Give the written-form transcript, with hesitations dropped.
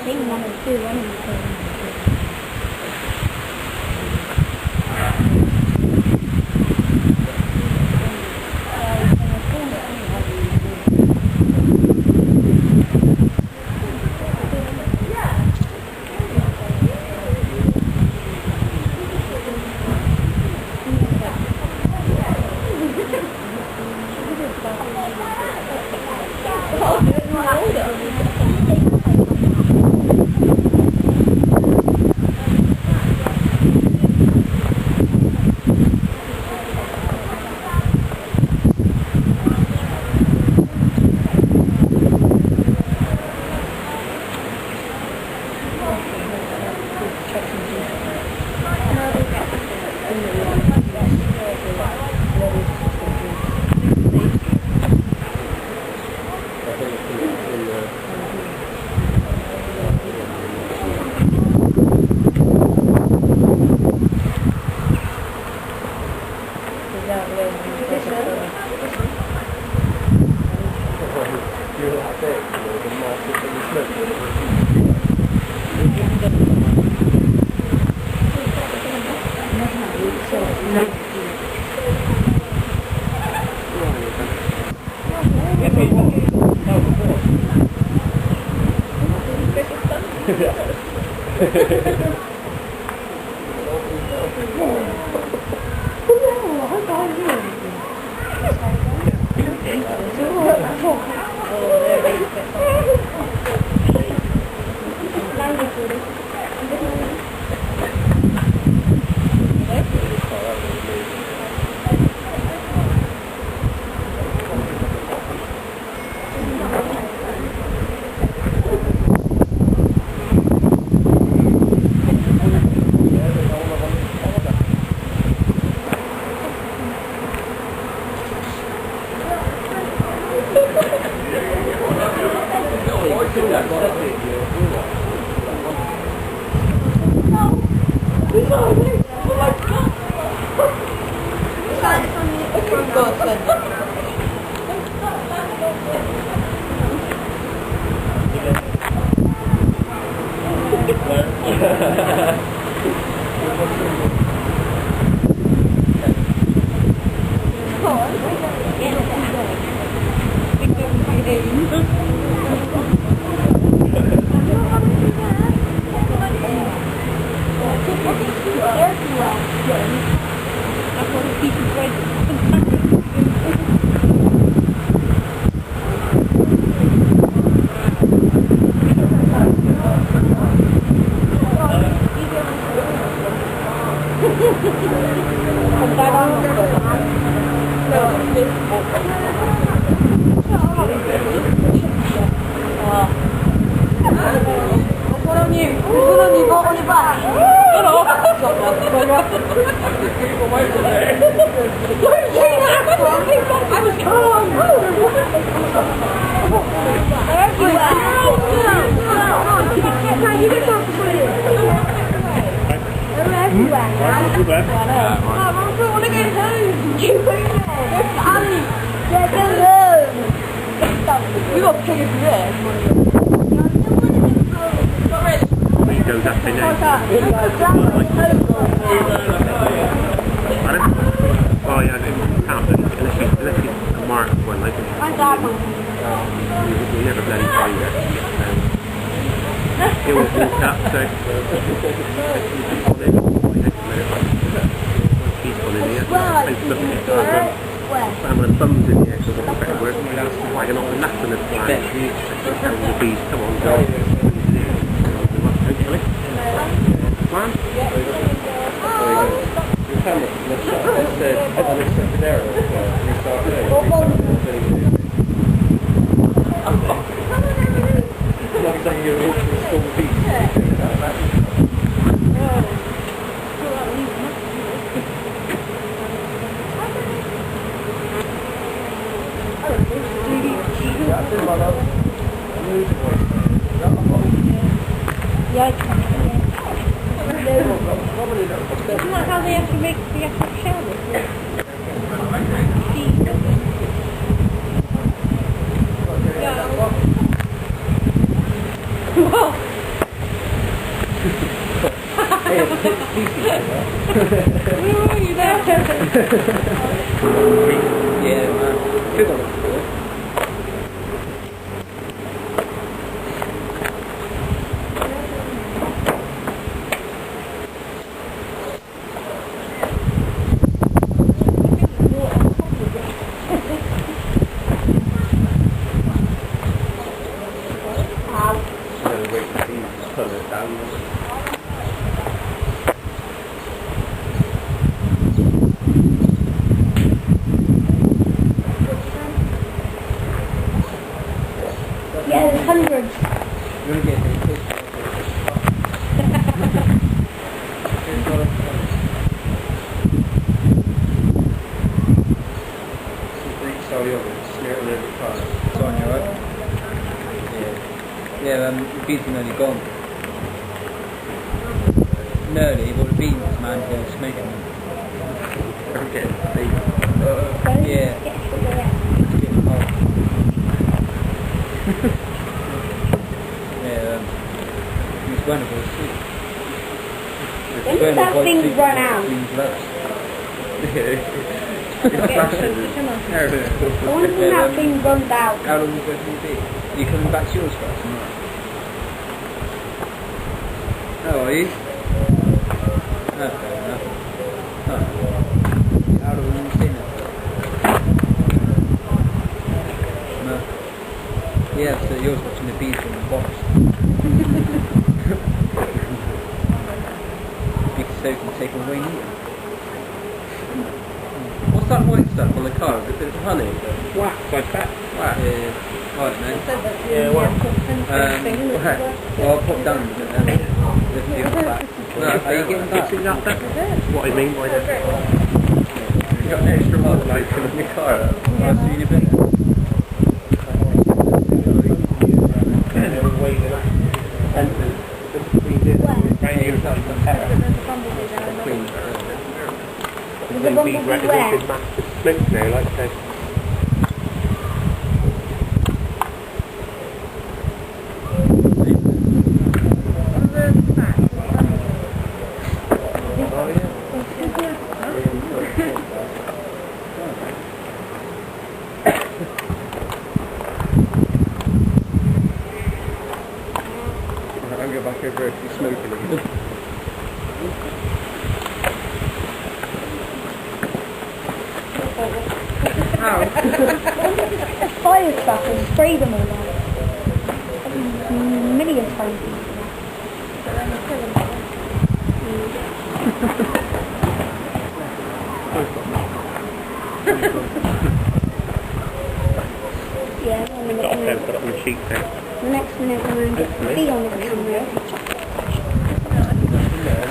think number 2 anything. Yeah, isn't that how they have to make the actual shower? Yeah. Are you there? Yeah, man. Good on it. Yeah, there's hundreds. You want to get a picture? Sorry, over. Smear it on every car. It's on you, right? Yeah. Yeah, the beans are nearly gone. Nearly, but the beans, man, they're smoking them. Okay, yeah. It's getting hot. Yeah, it's wonderful to see. When does that thing run out? When that thing runs out? How long is it going to be? Are you coming back to yours first? Oh, are you? Oh, fair enough. Oh. How long have you seen it? No. Yeah, so yours watching the bees in the box. Big soap and take away neat. What's that white stuff on the car? Is it a bit of honey? Wax, like that. Wax? Yeah. Right, mate. Yeah, wax. Well, I'll pop down a bit then. Lift you back. No, are you getting back? That's what I mean by that. You got an extra hot light in your car. I'll see you in a bit. And we did rain here some pepper. Clean. There's a big massive smoke now, like I said. I'll go back over if you're smoking again. Ow. Fire stuff and spray them all out. Million times. Yeah, Put it on the sheet there. the next minute I'm going to be on the camera.